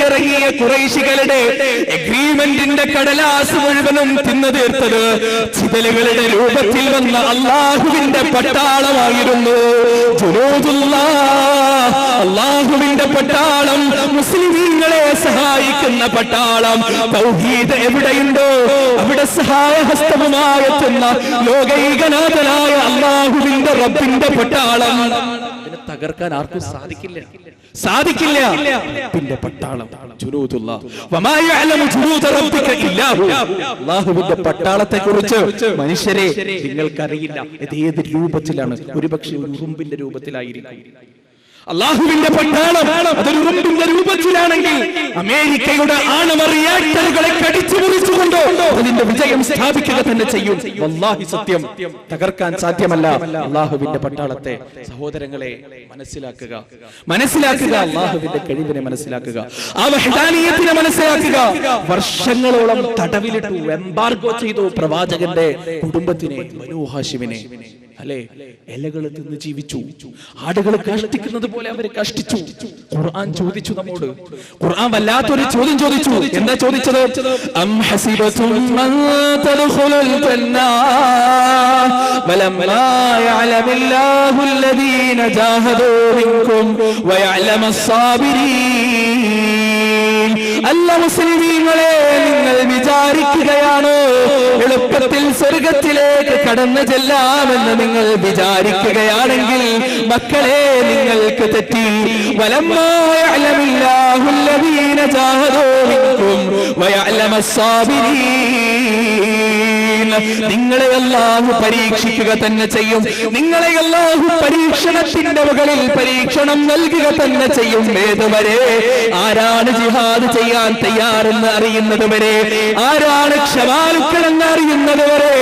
കെട്ടിയിറങ്ങിയ ഖുറൈശികളുടെ എഗ്രീമെന്റിന്റെ കടലാസ് മുഴുവനും തിന്നു തീർത്തത് ചിതലുകളുടെ രൂപത്തിൽ വന്ന അള്ളാഹുവിന്റെ പട്ടാളമായിരുന്നു. അള്ളാഹുവിന്റെ പട്ടാളം, മുസ്ലിമീങ്ങളെ സഹായിക്കുന്ന പട്ടാളം. തൗഹീദ് എവിടെയുണ്ടോ അവിടെ സഹായഹസ്തവുമായി എത്തുന്ന ലോകൈകനാഥനായ അള്ളാഹുവിന്റെ റബ്ബിന്റെ പട്ടാളം. അതിനെ തകർക്കാൻ ആർക്കും സാധിക്കില്ല. റബ്ബിന്റെ പട്ടാളം, അള്ളാഹുവിന്റെ പട്ടാളത്തെ കുറിച്ച് മനുഷ്യരെ നിങ്ങൾക്കറിയില്ല. ഇത് ഏത് രൂപത്തിലാണ്? ഒരുപക്ഷെ ഒരു ഉറുമ്പിന്റെ രൂപത്തിലായിരിക്കും. അള്ളാഹുവിന്റെ പട്ടാളം അതൊരു ഉറുമ്പിന്റെ രൂപത്തിലാണെങ്കിൽ അമേരിക്കയുടെ ആണവ റിയാക്ടറുകളെ കടിച്ചു മുറിച്ചുകൊണ്ട് അതിന്റെ വിജയം സ്ഥാപിക്കുക തന്നെ ചെയ്യും. വല്ലാഹി സത്യം, തകർക്കാൻ സാധ്യമല്ല അള്ളാഹുവിന്റെ പട്ടാളത്തെ. സഹോദരങ്ങളെ, മനസ്സിലാക്കുക അള്ളാഹുവിന്റെ കഴിവിനെ മനസ്സിലാക്കുക, ആ വഹ്ദാനിയത്തിനെ മനസ്സിലാക്കുക. വർഷങ്ങളോളം തടവിലിട്ടു, എംബാർഗോ ചെയ്തു പ്രവാചകന്റെ കുടുംബത്തിനെ, ബനൂ ഹാശിമിനെ. അല്ലെ, ഇലകൾ തിന്ന് ജീവിച്ചു. ആടുകൾ കഷ്ടിക്കുന്നത് പോലെ അവരെ കഷ്ടിച്ചു. ഖുർആൻ ചോദിച്ചു നമ്മോട്. ഖുർആൻ വല്ലാത്തൊരു ചോദ്യം ചോദിച്ചു. എന്താ ചോദിച്ചത്? അം ഹസിബതും മൻ തദ്ഖുലുൽ ജന്ന വലമ്മാ യഅലമില്ലാഹു അല്ലദീന ജാഹദൂ മിൻകും വയഅലമസ് സാബിരീൻ. അല്ല മുസ്ലിമീങ്ങളെ, നിങ്ങൾ വിചാരിക്കുകയാണോ എളുപ്പത്തിൽ സ്വർഗത്തിലേക്ക് കടന്നു ചെല്ലാമെന്ന് നിങ്ങൾ വിചാരിക്കുകയാണെങ്കിൽ മക്കളെ, നിങ്ങൾക്ക് തെറ്റി. വലമ്മാ യഅലമില്ലാഹു അല്ലദീന ജാഹദൂ മിൻകും വയഅലമസ് സാബിരീൻ. നിങ്ങളെ അല്ലാഹു പരീക്ഷിക്കുക തന്നെ ചെയ്യും. നിങ്ങളെ അല്ലാഹു പരീക്ഷണത്തിന്റെ മുകളിൽ പരീക്ഷണം നൽകുക തന്നെ ചെയ്യും. ഏതുവരെ? ആരാണ് ജിഹാദ് ചെയ്യാൻ തയ്യാറെന്ന് അറിയുന്നത് വരെ, ആരാണ് ക്ഷമാലുക്കളെന്ന് അറിയുന്നത് വരെ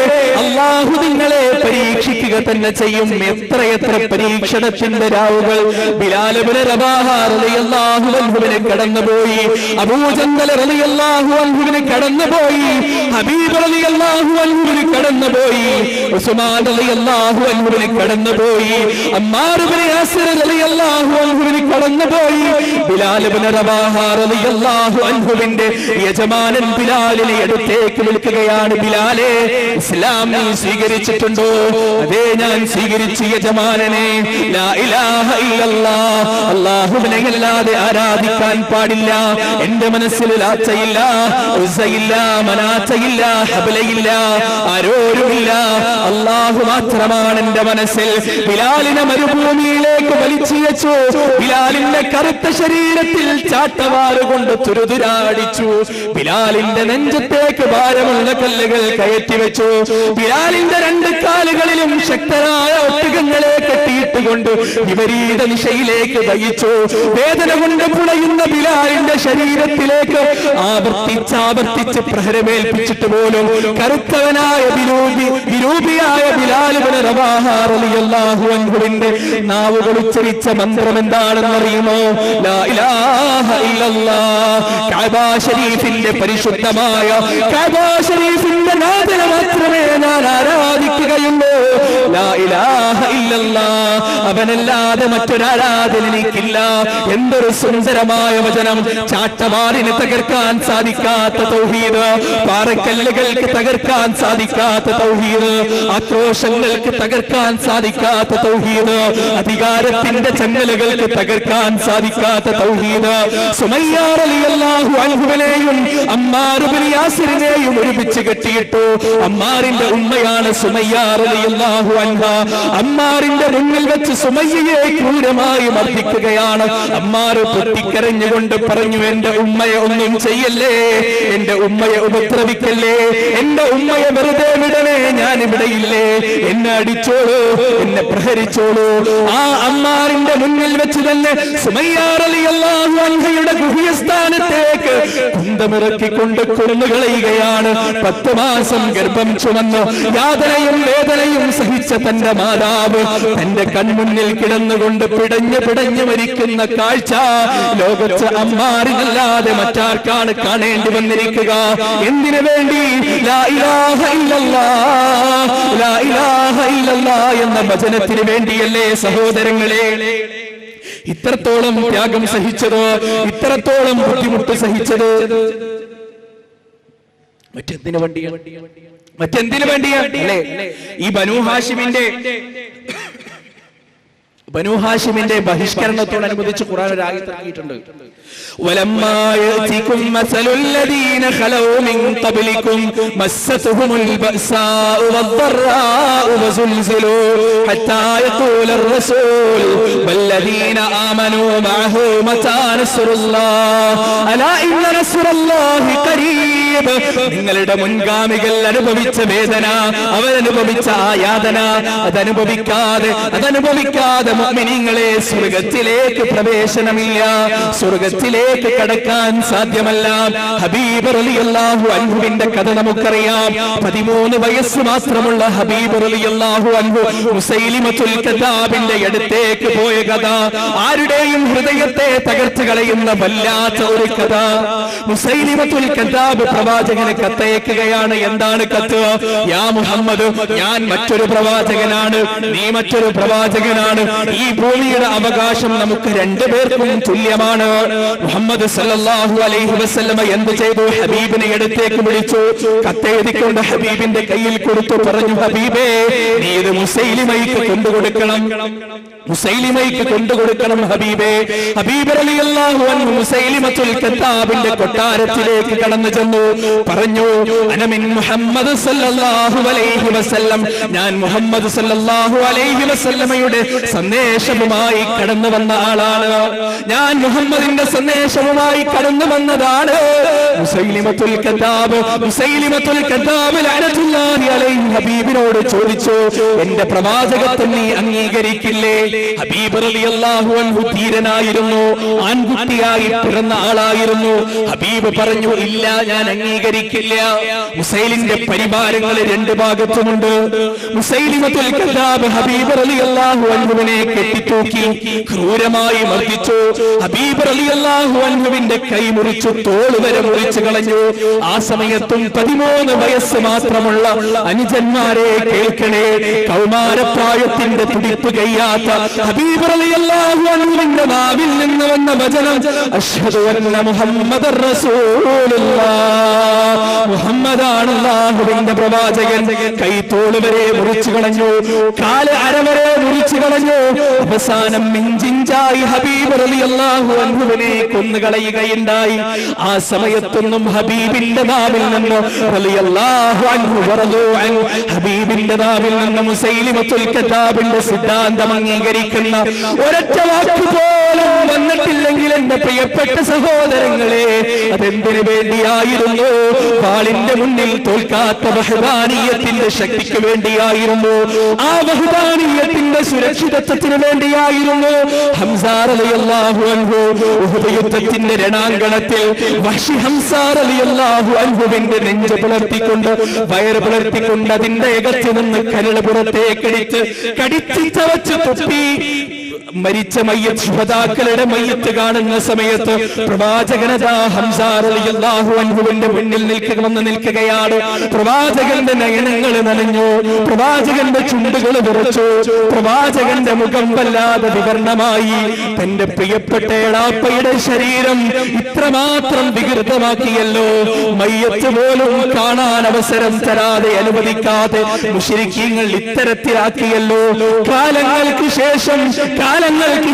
അല്ലാഹു നിങ്ങളെ പരീക്ഷിക്കുക തന്നെ ചെയ്യും. എത്രയെത്ര പരീക്ഷണത്തിന്റെ രാവുകൾ ബിലാൽ ഇബ്നു റബാഹ റളിയല്ലാഹു അൻഹുവിനെ കടന്നുപോയി, അബൂ ജന്ദൽ റളിയല്ലാഹു അൻഹുവിനെ കടന്നുപോയി, ഹബീബ് റളിയല്ലാഹു അൻഹുവിനെ കടന്നുപോയി, ഉസ്മാൻ റളിയല്ലാഹു അൻഹുവിനെ കടന്നുപോയി, അമ്മാർ ഇബ്നു യാസിർ റളിയല്ലാഹു അൻഹുവിനെ കടന്നുപോയി. ബിലാൽ ഇബ്നു റബാഹ റളിയല്ലാഹു അൻഹുവിന്റെ യജമാനൻ ബിലാലിനെ അടുത്തേക്ക് വിളിക്കുകയാണ്. ബിലാലെ, ഇസ്ലാം നീ സ്വീകരിച്ചിട്ടുണ്ടോ? അതേ, ഞാൻ സ്വീകരിച്ചു യജമാനനെ. ലാ ഇലാഹ ഇല്ലല്ലാഹ്, അല്ലാഹുവിനെ അല്ലാതെ ആരാധിക്കാൻ പാടില്ല. എന്റെ മനസ്സിൽ ലാത്തയില്ല, ഉസ്സയില്ല, മനാത്തയില്ല, ഹബ്ലയില്ല, ആരോരുമില്ല, അല്ലാഹു മാത്രമാണ് എന്റെ മനസ്സിൽ. ബിലാലിനെ മരുഭൂമിയിലേക്ക് വലിച്ചിയച്ചു. ബിലാലിന്റെ കറുത്ത ശരീരത്തിൽ ചാട്ടവാറുകൊണ്ട് തുരുതുരാടിച്ചു. ബിലാലിന്റെ നെഞ്ചത്തേക്ക് ഭാരമുള്ള കല്ലുകൾ കയറ്റി വെച്ചു. ബിലാലിന്റെ രണ്ട് കാലുകളിലും ശക്തരായ ഒട്ടകങ്ങളെ കെട്ടിയിട്ടുകൊണ്ട് വിപരീത ദിശയിലേക്ക് നയിച്ചു. വേദന കൊണ്ട് പുളയുന്ന ബിലാലിന്റെ ശരീരത്തിലേക്ക് ആവർത്തിച്ചാവർത്തിച്ച് പ്രഹരമേൽപ്പിച്ചിട്ട് പോലും കറുത്തവനായ വിരൂപിയായ ബിലാൽ ഇബ്നു റബാഹ റളിയല്ലാഹു അൻഹുവിന്റെ നാവുകൾ ഉച്ചരിച്ച മന്ത്രം എന്താണെന്നറിയുമോ? ലാ ഇലാഹ ഇല്ലല്ലാഹ്. കഅബ ശരീഫിന്റെ പരിശുദ്ധമായ കഅബ ശരീഫിന്റെ നാഥനെ മാത്രമേ ഞാൻ ആരാധിക്കുകയുള്ളൂ. ലാ ഇലാഹ ഇല്ലല്ലാഹ്, അവനല്ലാതെ മറ്റൊരാരാധന എനിക്കില്ല. എന്തൊരു സുന്ദരമായ വചനം! ചാട്ടവാറിനെ തകർക്കാൻ സാധിക്കാത്ത തൗഹീദ്, പാറക്കല്ലുകൾക്ക് തകർക്കാൻ സാധിക്കാത്ത തൗഹീദ്, ആക്രോശങ്ങൾക്ക് തകർക്കാൻ സാധിക്കാത്ത തൗഹീദ്, അധികാരത്തിന്റെ ചങ്ങലകൾക്ക് തകർക്കാൻ സാധിക്കാത്ത തൗഹീദ്. സുമയ്യ റളിയല്ലാഹു അൻഹുവിനെയും അമ്മാർ ഇബ്നു യാസിറിനെയും ഒരുമിച്ച് കെട്ടിയിട്ടു. അമ്മാറിന്റെ ഉമ്മയാണ് സുമയ്യ റളിയല്ലാഹു അൻഹ. അമ്മാറിന്റെ മുന്നിൽ വെച്ച് സുമയ്യയെ ക്രൂരമായി മർദ്ദിക്കുകയാണ്. അമ്മാർ പൊട്ടിക്കരഞ്ഞുകൊണ്ട് പറഞ്ഞു, എന്റെ ഉമ്മയെ ഒന്നും ചെയ്യല്ലേ, എന്റെ ഉമ്മയെ ഉപദ്രവിക്കല്ലേ, എന്റെ ഉമ്മയെ വെറുതെ വിടണേ, ഞാൻ ഇവിടെയില്ലേ, എന്നെ അടിച്ചോളൂ, എന്നെ പ്രഹരിച്ചോളൂ. ആ അമ്മാറിന്റെ മുന്നിൽ വെച്ച് തന്നെ സുമയ്യ റളിയല്ലാഹു അൻഹയുടെ ഗുഹ്യസ്ഥാനത്തേക്ക് കുന്തമിറക്കിക്കൊണ്ട് കൊന്നുകളയുകയാണ്. 10 മാസം ഗർഭം ചുമന്നു യാതനയും വേദനയും സഹിച്ച തന്റെ മാതാവ് തന്റെ കൺമുന്നിൽ കിടന്നുകൊണ്ട് പിടഞ്ഞു മരിക്കുന്ന കാഴ്ച ലോകത്ത് അമ്മാറിനല്ലാതെ മറ്റാർക്കാണ് കാണേണ്ടി വന്നിരിക്കുക? എന്തിനു വേണ്ടി? ലാ ഇലാഹ ഇല്ലല്ലാഹ്, ലാ ഇലാഹ ഇല്ലല്ലാഹ് എന്ന വചനത്തിന് വേണ്ടിയല്ലേ സഹോദരങ്ങളെ? ഇത്രത്തോളം ത്യാഗം സഹിച്ചത്, ഇത്രത്തോളം ബുദ്ധിമുട്ട് സഹിച്ചത് മറ്റെന്തിനു വേണ്ടിയാണ് അല്ലേ? ഈ ബനൂ ഹാഷിമിന്റെ ബഹിഷ്കരണത്തോടനുബന്ധിച്ച് ഖുർആൻ ഒരു ആയത്ത് ഇറക്കിയിട്ടുണ്ട്. വലമ്മാ യഅതികും മസലുൽ ലദീന ഖലൗ മിൻ ഖബ്ലികും മസ്സതുഹുൽ ബഅസാഉ വദ്ദറാഉ വസുൽസിലൂ ഹത്താ യഖൂലർ റസൂൽ വല്ലദീന ആമനൂ മഅഹു മതാ നസ്റുല്ലാഹ് അലാ ഇന്ന നസ്റുല്ലാഹി ഖരീബ്. നിങ്ങളുടെ മുൻഗാമികൾ അനുഭവിച്ച വേദന, അവരനുഭവിച്ച ആ യാതന അതനുഭവിക്കാതെ മുഅ്മിനീങ്ങളെ സ്വർഗ്ഗത്തിലേക്ക് പ്രവേശനമില്ല, സ്വർഗ്ഗത്തിലേക്ക് കടക്കാൻ സാധ്യമല്ല. ഹബീബ് റളിയല്ലാഹു അൻഹുവിന്റെ കഥ നമുക്കറിയാം. 13 വയസ്സ് മാത്രമുള്ള ഹബീബ് റളിയല്ലാഹു അൻഹു മുസൈലിമത്തുൽ കദ്ദാബിന്റെ അടുത്തേക്ക് പോയ കഥ, ആരുടെയും ഹൃദയത്തെ തകർത്ത് കളയുന്ന വല്ലാത്ത ഒരു കഥ. മുസൈലിമത്തുൽ കദ്ദാബ് പ്രവാചകന് കത്തയക്കുകയാണ്. എന്താണ് കത്ത്? യാ മുഹമ്മദ്, ഞാൻ മറ്റൊരു പ്രവാചകനാണ്, നീ മറ്റൊരു പ്രവാചകനാണ്. ഈ ഭൂമിയുടെ അവകാശം നമുക്ക് രണ്ടുപേർക്കും തുല്യമാണ്. മുഹമ്മദ് സല്ലല്ലാഹു അലൈഹി വസല്ലമ എന്ത് ചെയ്തു? ഹബീബിനെ അടുത്തേക്ക് വിളിച്ചു, കത്തെഴുതിക്കൊണ്ട് ഹബീബിന്റെ കയ്യിൽ കൊടുത്തു, പറഞ്ഞു, ഹബീബേ, നീ ഇത് മുസൈലിമയ്ക്ക് കൊണ്ടുകൊടുക്കണം ഹബീബേ. ഹബീബ് റളിയല്ലാഹു അൻഹു മുസൈലിമത്തുൽ കദ്ദാബിന്റെ കൊട്ടാരത്തിലേക്ക് കടന്നു ചെന്നു, പറഞ്ഞു, അന മിൻ മുഹമ്മദ് സല്ലല്ലാഹു അലൈഹി വസല്ലം, ഞാൻ മുഹമ്മദ് സല്ലല്ലാഹു അലൈഹി വസല്ലമയുടെ സന്ദേശവുമായി കടന്നു വന്ന ആളാണ്, ഞാൻ മുഹമ്മദിന്റെ സന്ദേശവുമായി കടന്നു വന്നതാണ്. മുസൈലിമത്തുൽ കദ്ദാബ് ലഅനത്തുല്ലാഹി അലൈഹി ഹബീബിനോട് ചോദിച്ചു, എന്റെ പ്രവാചകത്വം നീ അംഗീകരിക്കില്ലേ? ഹബീബ് റളിയല്ലാഹു അൻഹു ധീരനായിരുന്നു, ആൺകുട്ടിയായി പിറന്ന ആളായിരുന്നു. ഹബീബ് പറഞ്ഞു, ഇല്ല, ഞാൻ അംഗീകരിക്കില്ല. മുസൈലിന്റെ പരിവാരങ്ങൾ രണ്ട് ഭാഗത്തുമുണ്ട്. മുസൈലിമത്തുൽ കദ്ദാബ് ഹബീബ് റളിയല്ലാഹു അൻഹുവിനെ കെട്ടിത്തൂക്കി ക്രൂരമായി മർദ്ദിച്ചു. ഹബീബ് റളിയല്ലാഹു അൻഹുവിന്റെ കൈ മുറിച്ചു, തോൾ വരെ മുറിച്ചു കളഞ്ഞു. ആ സമയത്തും 13 വയസ്സ് മാത്രമുള്ള അനുജന്മാരെ കേൾക്കണേ, കൗമാരപ്രായത്തിന്റെ തുടിപ്പ് കഴിയാത്ത ഹബീബ് റളിയല്ലാഹു അൻഹുവിന്റെ നാവിൽ നിന്ന് വന്ന വചനം, അശ്ഹദു അന്ന മുഹമ്മദർ റസൂലുള്ളാഹ്, മുഹമ്മദാണ് അല്ലാഹുവിന്റെ പ്രവാചകൻ. കൈ തോൾ വരെ മുറിച്ചു കളഞ്ഞു, കാല് അരവരെ മുറിച്ചു കളഞ്ഞു. അവസാനം മിഞ്ചിഞ്ചായി ഹബീബ് റളിയല്ലാഹു അൻഹുവിനെ കൊന്നുകളയുകയുണ്ടായി. ആ സമയത്തൊന്നും ഹബീബിന്റെ നാവിൽ നിന്ന് റളിയല്ലാഹു അൻഹു വറദു അൻ, ഹബീബിന്റെ നാവിൽ നിന്ന് മുസൈലിമത്തുൽ കദ്ദാബിന്റെ സിദ്ധാന്തം അംഗീകരിക്കുന്ന ഒരൊറ്റ വാക്ക് പോലും വന്നിട്ടില്ലെങ്കിൽ എന്റെ പ്രിയപ്പെട്ട സഹോദരങ്ങളെ, അതെന്തിനു വേണ്ടിയായിരുന്നു? വാളിന്റെ മുന്നിൽ തോൽക്കാത്ത വഹദാനിയത്തിന്റെ ശക്തിക്ക് വേണ്ടിയായിരുന്നു, ആ വഹദാനിയത്തിന്റെ സുരക്ഷിതത്വത്തിന് വേണ്ടിയായിരുന്നു. ഹംസ റളിയല്ലാഹു അൻഹു ഉഹുദ് യുദ്ധത്തിന്റെ രണാങ്കണത്തിൽ വഹ്ശി ഹംസ റളിയല്ലാഹു അൻഹുവിന്റെ നെഞ്ച് പിളർത്തിക്കൊണ്ട്, വയറ് പിളർത്തിക്കൊണ്ട് അതിന്റെ അകത്ത് നിന്ന് കരൾ പുറത്തേക്കെടുത്ത് കടിച്ചു ചവച്ച് തുപ്പി മരിച്ച മയ്യത്ത്, ശുഹദാക്കളുടെ മയ്യത്ത് കാണുന്ന സമയത്ത് പ്രവാചകനതാ ഹംസ റളിയല്ലാഹു അൻഹുവിന്റെ മുന്നിൽ നിൽക്കുകയാണ്. പ്രവാചകന്റെ നയനങ്ങൾ നനഞ്ഞു, പ്രവാചകന്റെ ചുണ്ടുകൾ വിറച്ചു, പ്രവാചകന്റെ മുഖം വല്ലാതെ വികർണമായി. തന്റെ പ്രിയപ്പെട്ട എളാപ്പയുടെ ശരീരം ഇത്രമാത്രം വികൃതമാക്കിയല്ലോ, മയ്യത്ത് പോലും കാണാൻ അവസരം തരാതെ, അനുവദിക്കാതെ മുശ്രിക്കീങ്ങൾ ഇത്തരത്തിലാക്കിയല്ലോ. കാലങ്ങൾക്ക്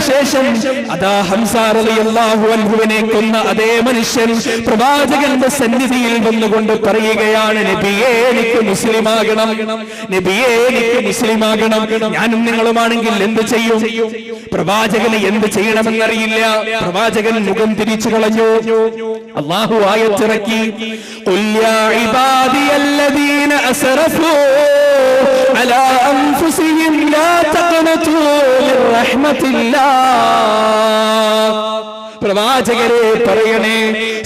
ശേഷം അതാ ഹംസ റളിയല്ലാഹു അൻഹുവിനെ കൊന്ന അതേ മനുഷ്യൻ പ്രവാചകന്റെ സന്നിധിയിൽ വന്നുകൊണ്ട് പറയുകയാണ്, നബിയേ, എനിക്ക് മുസ്ലിമാകണം, നബിയേ, എനിക്ക് മുസ്ലിമാകണം. ഞാനും നിങ്ങളുമാണെങ്കിൽ എന്ത് ചെയ്യും? പ്രവാചകന് എന്ത് ചെയ്യണമെന്നറിയില്ല. പ്രവാചകൻ മുഖം തിരിച്ചു കളഞ്ഞു. അല്ലാഹു ആയത്തിറക്കി, ഖുൽ യാ ഇബാദിയല്ലദീന അസ്റഫൂ അലാ അൻഫുസിഹിം ലാ തഖ്നതൂ മിർ റഹ്മത്തില്ലാഹ്. പ്രവാചകരെ പറയണേ,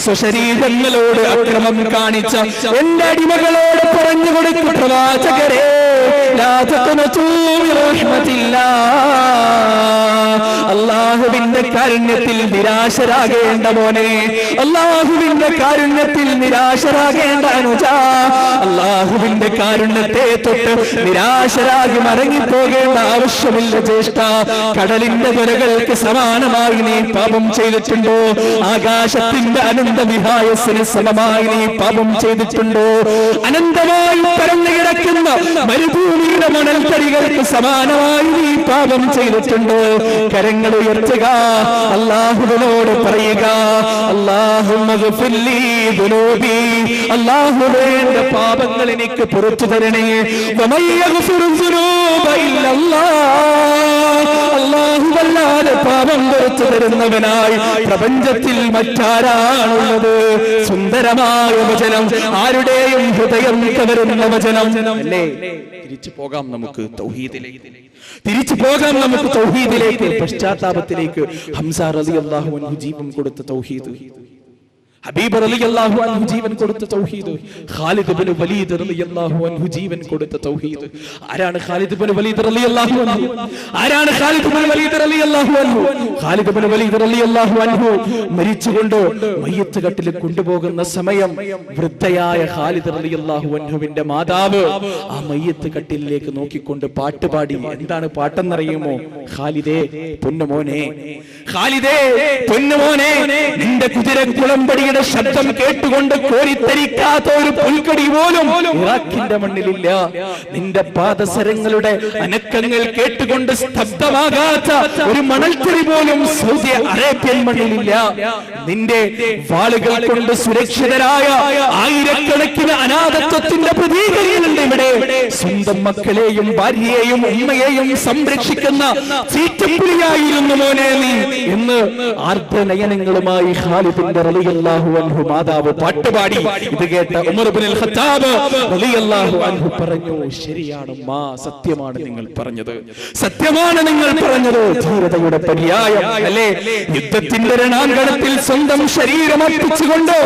സ്വശരീരങ്ങളോട് അക്രമം കാണിച്ച എന്റെ അടിമകളോട് പറഞ്ഞു കൊടുക്കും, പ്രവാചകരെ, ലാ തഖ്നതു മിർ റഹ്മത്തില്ലാഹ്, അല്ലാഹുവിന്റെ കാരുണ്യത്തിൽ നിരാശരാകേണ്ട മോനെ, അല്ലാഹുവിന്റെ കാരുണ്യത്തിൽ നിരാശരാകേണ്ട അനുജ, അല്ലാഹുവിന്റെ കാരുണ്യത്തെ തൊട്ട് നിരാശരാകി മടങ്ങിപ്പോകേണ്ട ആവശ്യമില്ല ജ്യേഷ്ഠ. കടലിന്റെ തിരകൾക്ക് സമാനമായി നീ പാപം ചെയ്തിട്ടുണ്ടോ? ആകാശത്തിന്റെ അനന്തവിഹായസിന് സമമായി നീ പാപം ചെയ്തിട്ടുണ്ടോ? അനന്തമായി പരന്നു കിടക്കുന്ന മരുഭൂമിയുടെ മണൽത്തരികൾക്ക് സമാനമായി നീ പാപം ചെയ്തിട്ടുണ്ടോ? കരങ്ങൾ ഉയർത്തുക, അല്ലാഹുവിനോട് പറയുക, അല്ലാഹുമ്മ ഗ്ഫിർലി ദുനൂബി, അല്ലാഹുവേ എന്റെ പാപങ്ങൾ എനിക്ക് പുറത്തു തരണേ. വമൻ യഗ്ഫിറു ദുനൂബ ഇല്ലല്ലാഹ്, അല്ലാഹുവല്ലാതെ പാപം പുറത്തു തരുന്നവനായി പ്രപഞ്ചത്തിൽ മറ്റാരാണുള്ളത്? സുന്ദരമായ വചനം, ആരുടെയും ഹൃദയം കവരുന്ന വചനം അല്ലേ? തിരിച്ചു പോകാം നമുക്ക് തൗഹീദിലേക്ക്, തിരിച്ചു പോകാം നമുക്ക് തൗഹീദിലേക്ക്, പശ്ചാത്താപത്തിലേക്ക്. ഹംസ റളിയല്ലാഹു അൻഹു ജീവൻ കൊടുത്ത തൗഹീദ്, ഹബീബ് റളിയല്ലാഹു അൻഹു ജീവൻ കൊടുത്ത തൗഹീദ്, ഖാലിദ് ഇബ്നു വലീദ് റളിയല്ലാഹു അൻഹു ജീവൻ കൊടുത്ത തൗഹീദ്. ആരാണ് ഖാലിദ് ഇബ്നു വലീദ് റളിയല്ലാഹു അൻഹു? ആരാണ് ഖാലിദ് ഇബ്നു വലീദ് റളിയല്ലാഹു അൻഹു? ഖാലിദ് ഇബ്നു വലീദ് റളിയല്ലാഹു അൻഹു മരിച്ചുകൊണ്ട് മയ്യത്ത് കട്ടിൽ കൊണ്ടുപോകുന്ന സമയം വൃദ്ധയായ ഖാലിദ് റളിയല്ലാഹു അൻഹുവിന്റെ മാതാവ് ആ മയ്യത്ത് കട്ടിലേക്ക് നോക്കിക്കൊണ്ട് പാട്ടുപാടി. എന്താണ് പാട്ടെന്നറിയുമോ? ഖാലിദേ പൊന്നുമോനെ, ഖാലിദേ പൊന്നുമോനെ, നിന്റെ കുതിരക്കുളമ്പടി ശബ്ദം കേട്ടുകൊണ്ട് കോരിത്തരിക്കാത്ത ഒരു പുൽക്കടി പോലും ഇറാഖിന്റെ മണ്ണിലില്ല. നിന്റെ പാദസരങ്ങളുടെ അനക്കങ്ങൾ കേട്ടുകൊണ്ട് സ്തബ്ധമാകാത്ത ഒരു മണൽത്തരി പോലും സൗദി അറേബ്യൻ മണ്ണിലില്ല. നിന്റെ വാളുകൾ കൊണ്ട് സുരക്ഷിതരായ ആയിരക്കണക്കിന് അനാഥത്വത്തിന്റെ പ്രതീകങ്ങളുണ്ട് ഇവിടെ. സ്വന്തം മക്കളെയും ഭാര്യയെയും ഉമ്മയെയും സംരക്ഷിക്കുന്ന ചീറ്റപ്പുലിയായിരുന്നു മോനെ നീ എന്ന് ആർദ്രനയനങ്ങളുമായി ഖാലിദിന്റെ റളിയല്ലാഹു അൻഹു മാതാവ് പാട്ടുപാടി. ഇത് കേട്ട ഉമർ ഇബ്നുൽ ഖത്താബ് റളിയല്ലാഹു അൻഹു പറഞ്ഞു, ശരിയാണ് മാ, സത്യമാണ് നിങ്ങൾ പറഞ്ഞത്, സത്യമാണ് നിങ്ങൾ പറഞ്ഞത്. ധീരതയുടെ പര്യായം അല്ലേ? യുദ്ധത്തിന്റെ രണാങ്കണത്തിൽ സ്വന്തം ശരീരം അർപ്പിച്ചുകൊണ്ട്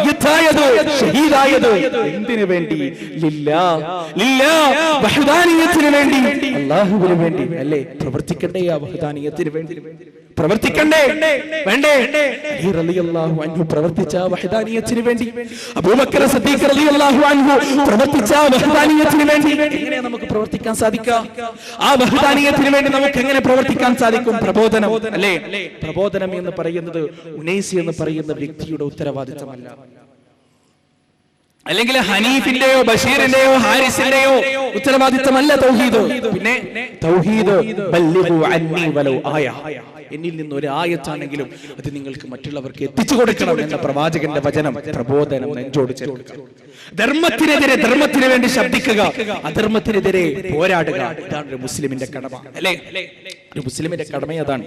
യുദ്ധായത്, ഷഹീദായത് എന്തിനു വേണ്ടി? ലില്ലാഹ്, ലില്ലാഹ്, വഹ്ദാനിയത്തിന് വേണ്ടി, അല്ലാഹുവിന് വേണ്ടി അല്ലേ? പ്രവർത്തിക്കണ്ടേ ആ വഹ്ദാനിയത്തിന് വേണ്ടി? പ്രവർത്തിക്കണ്ടേ വേണ്ടേ? അലി റളിയല്ലാഹു അൻഹു പ്രവർത്തിച്ച വഹ്ദാനിയത്തിന് വേണ്ടി, അബൂബക്കർ സിദ്ദീഖ് റളിയല്ലാഹു അൻഹു പ്രവർത്തിച്ച വഹ്ദാനിയത്തിന് വേണ്ടി എങ്ങനെ നമുക്ക് പ്രവർത്തിക്കാൻ സാധിക്കുക? ആ വഹ്ദാനിയത്തിന് വേണ്ടി നമുക്ക് എങ്ങനെ പ്രവർത്തിക്കാൻ സാധിക്കും? പ്രബോധനം അല്ലേ? പ്രബോധനം എന്ന് പറയുന്നത് ഉനൈസി എന്ന് പറയുന്ന വ്യക്തിയുടെ ഉത്തരവാദിത്തമല്ല, അല്ലെങ്കിൽ ഹനീഫിന്റെയോ ബഷീറിന്റെയോ ഹാരിസിന്റെയോ ഉത്തരവാദിത്തമല്ല തൗഹീദ്. പിന്നെ തൗഹീദ് ബല്ലിഗു അന്നി വലൗ ആയ, എന്നിൽ നിന്ന് ഒരു ആയത്താണെങ്കിലും അത് നിങ്ങൾക്ക് മറ്റുള്ളവർക്ക് എത്തിച്ചു കൊടുക്കണം എന്ന പ്രവാചകന്റെ വചനം. പ്രബോധനം നെഞ്ചോട് ചേർക്കുക, ധർമ്മത്തിനെതിരെ ധർമ്മത്തിന് വേണ്ടി ശബ്ദിക്കുക, അധർമ്മത്തിനെതിരെ പോരാടുക. ഇതാണ് ഒരു മുസ്ലിമിന്റെ കടമ അല്ലേ? ഒരു മുസ്ലിമിന്റെ കടമ അതാണ്.